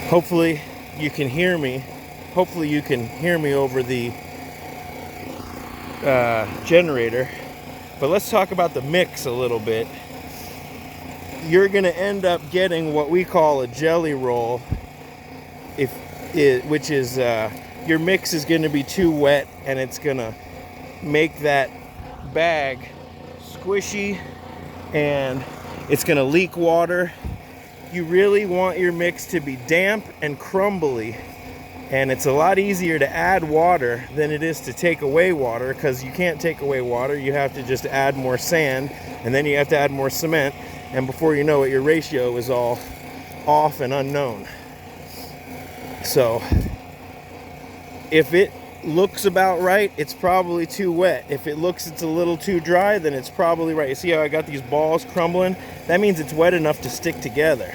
Hopefully you can hear me. Hopefully you can hear me over the generator. But let's talk about the mix a little bit. You're gonna end up getting what we call a jelly roll, which is your mix is gonna be too wet, and it's gonna make that bag squishy, and it's gonna leak water. You really want your mix to be damp and crumbly, and it's a lot easier to add water than it is to take away water, because you can't take away water. You have to just add more sand, and then you have to add more cement, and before you know it, your ratio is all off and unknown. So if it looks about right, it's probably too wet. If it looks it's a little too dry, then it's probably right. You see how I got these balls crumbling? That means it's wet enough to stick together.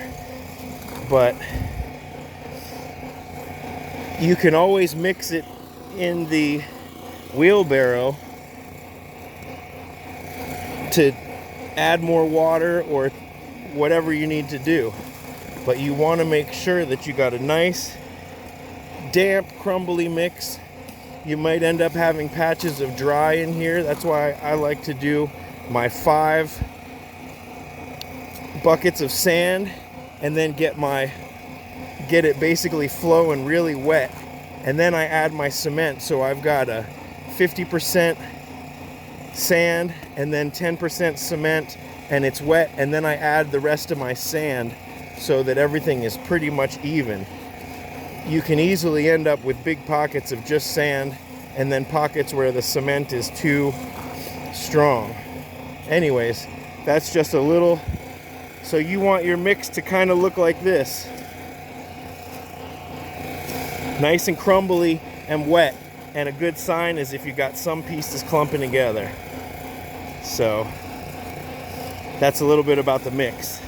But you can always mix it in the wheelbarrow to add more water or whatever you need to do. But you want to make sure that you got a nice, damp, crumbly mix. You might end up having patches of dry in here. That's why I like to do my 5 buckets of sand and then get it basically flowing really wet. And then I add my cement. So I've got a 50% sand and then 10% cement, and it's wet. And then I add the rest of my sand so that everything is pretty much even. You can easily end up with big pockets of just sand and then pockets where the cement is too strong. Anyways, that's just a little. So you want your mix to kind of look like this. Nice and crumbly and wet. And a good sign is if you got some pieces clumping together. So that's a little bit about the mix.